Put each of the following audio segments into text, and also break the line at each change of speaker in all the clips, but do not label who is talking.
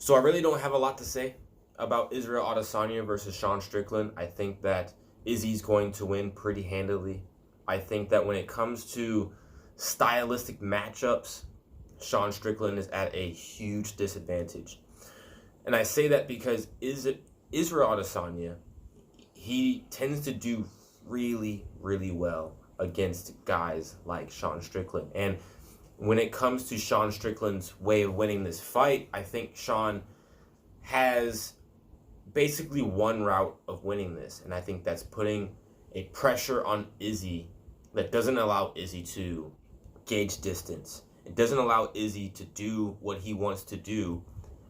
So I really don't have a lot to say about Israel Adesanya versus Sean Strickland. I think that Izzy's going to win pretty handily. I think that when it comes to stylistic matchups, Sean Strickland is at a huge disadvantage. And I say that because Israel Adesanya, he tends to do really, really well against guys like Sean Strickland. And when it comes to Sean Strickland's way of winning this fight, I think Sean has basically one route of winning this. And I think that's putting a pressure on Izzy that doesn't allow Izzy to gauge distance. It doesn't allow Izzy to do what he wants to do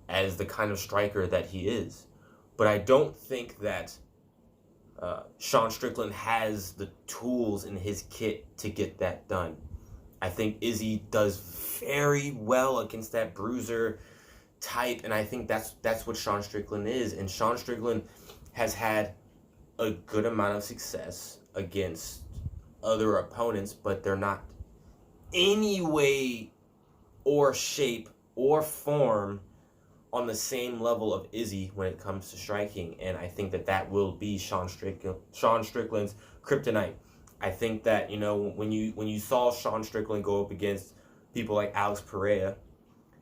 as the kind of striker that he is. But I don't think that Sean Strickland has the tools in his kit to get that done. I think Izzy does very well against that bruiser type, and I think that's what Sean Strickland is. And Sean Strickland has had a good amount of success against other opponents, but they're not any way or shape or form on the same level of Izzy when it comes to striking. And I think that will be Sean Strickland's kryptonite. I think that, when you saw Sean Strickland go up against people like Alex Pereira,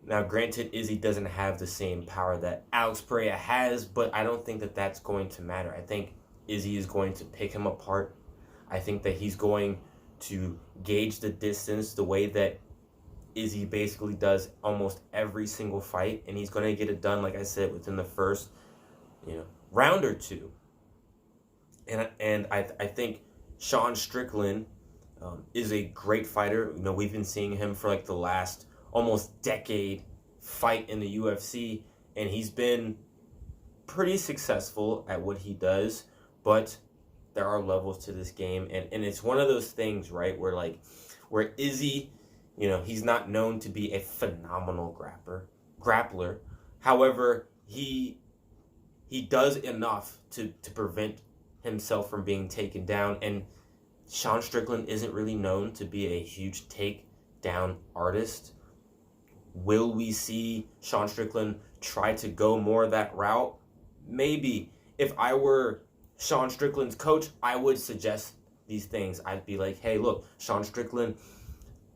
now granted, Izzy doesn't have the same power that Alex Pereira has, but I don't think that that's going to matter. I think Izzy is going to pick him apart. I think that he's going to gauge the distance the way that Izzy basically does almost every single fight, and he's going to get it done, like I said, within the first round or two. And I think Sean Strickland is a great fighter. We've been seeing him for like the last almost decade fight in the UFC, and he's been pretty successful at what he does, but there are levels to this game, and it's one of those things, right, where Izzy, he's not known to be a phenomenal grappler. However, he does enough to prevent himself from being taken down, and Sean Strickland isn't really known to be a huge takedown artist. Will we see Sean Strickland try to go more that route? Maybe. If I were Sean Strickland's coach, I would suggest these things. I'd be like, hey, look, Sean Strickland,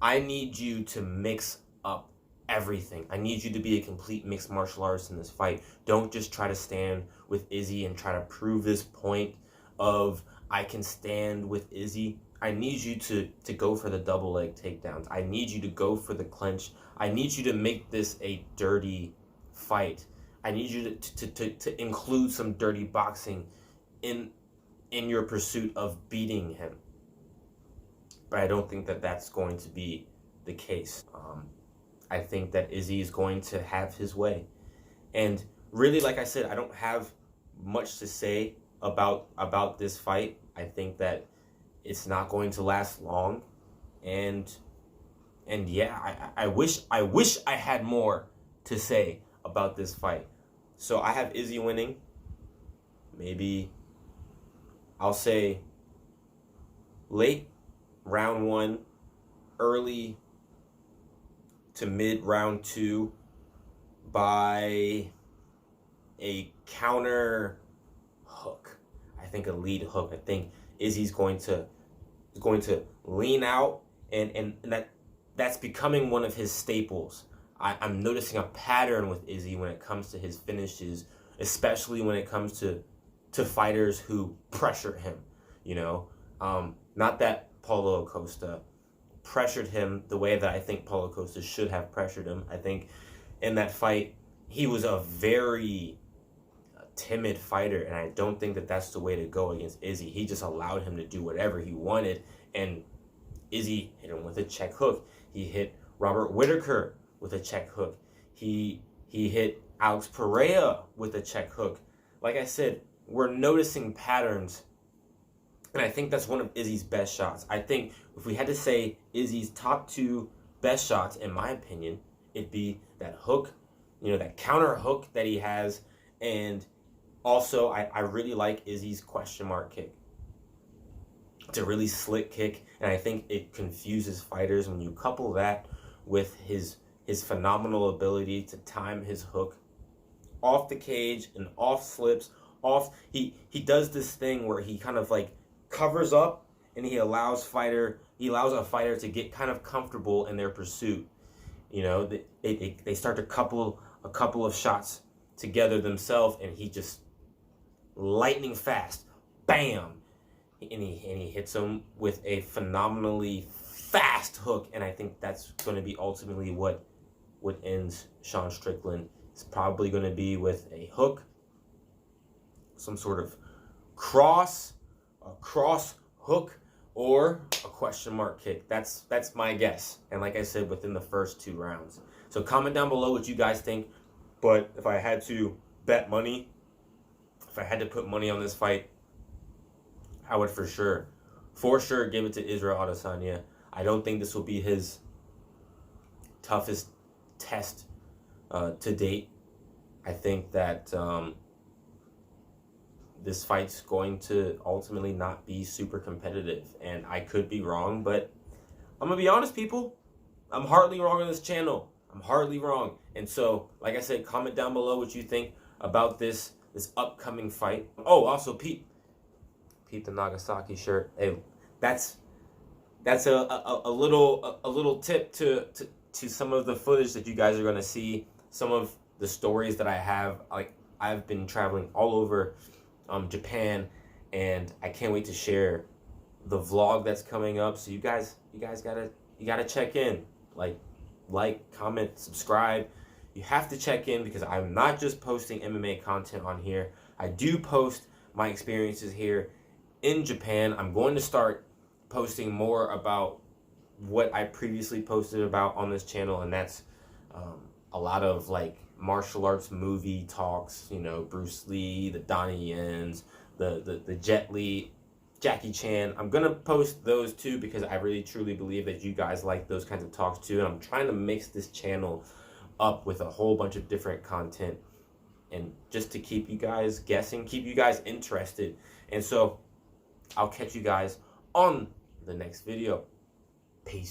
I need you to mix up everything. I need you to be a complete mixed martial artist in this fight. Don't just try to stand with Izzy and try to prove this point of I can stand with Izzy. I need you to go for the double leg takedowns. I need you to go for the clinch. I need you to make this a dirty fight. I need you to include some dirty boxing in your pursuit of beating him. But I don't think that that's going to be the case. I think that Izzy is going to have his way. And really, like I said, I don't have much to say about this fight. I think that it's not going to last long. And yeah, I wish I had more to say about this fight. So I have Izzy winning. Maybe I'll say late round 1, early to mid round 2 by a counter hook. I think a lead hook. I think Izzy's going to lean out, and that's becoming one of his staples. I'm noticing a pattern with Izzy when it comes to his finishes, especially when it comes to fighters who pressure him. Not that Paulo Costa pressured him the way that I think Paulo Costa should have pressured him. I think in that fight, he was a very timid fighter, and I don't think that that's the way to go against Izzy. He just allowed him to do whatever he wanted, and Izzy hit him with a check hook. He hit Robert Whittaker with a check hook. He hit Alex Pereira with a check hook. Like I said, we're noticing patterns, and I think that's one of Izzy's best shots. I think if we had to say Izzy's top 2 best shots, in my opinion, it'd be that hook, that counter hook that he has, and also I really like Izzy's question mark kick. It's a really slick kick, and I think it confuses fighters when you couple that with his phenomenal ability to time his hook off the cage and off slips, off. He does this thing where he kind of like covers up and he allows a fighter to get kind of comfortable in their pursuit. You know, they start to couple a couple of shots together themselves, and he just lightning fast, bam, and he hits him with a phenomenally fast hook, and I think that's going to be ultimately what ends Sean Strickland. It's probably going to be with a hook, some sort of cross hook, or a question mark kick. That's my guess. And like I said, within the first 2 rounds. So comment down below what you guys think. But if I had to bet money, if I had to put money on this fight, I would for sure give it to Israel Adesanya. I don't think this will be his toughest test to date. I think that this fight's going to ultimately not be super competitive, and I could be wrong, but I'm gonna be honest, people. I'm hardly wrong on this channel. I'm hardly wrong. And so, like I said, comment down below what you think about this upcoming fight. Oh, also peep the Nagasaki shirt. Hey, that's a little tip to some of the footage that you guys are gonna see. Some of the stories that I have. Like, I've been traveling all over Japan, and I can't wait to share the vlog that's coming up. So you guys gotta check in. Like, comment, subscribe. You have to check in, because I'm not just posting MMA content on here. I do post my experiences here in Japan. I'm going to start posting more about what I previously posted about on this channel, and that's a lot of like martial arts movie talks, you know, Bruce Lee, the Donnie Yens, the Jet Li, Jackie Chan. I'm gonna post those too, because I really truly believe that you guys like those kinds of talks too, and I'm trying to mix this channel up with a whole bunch of different content, and just to keep you guys guessing, keep you guys interested. And so I'll catch you guys on the next video. Peace.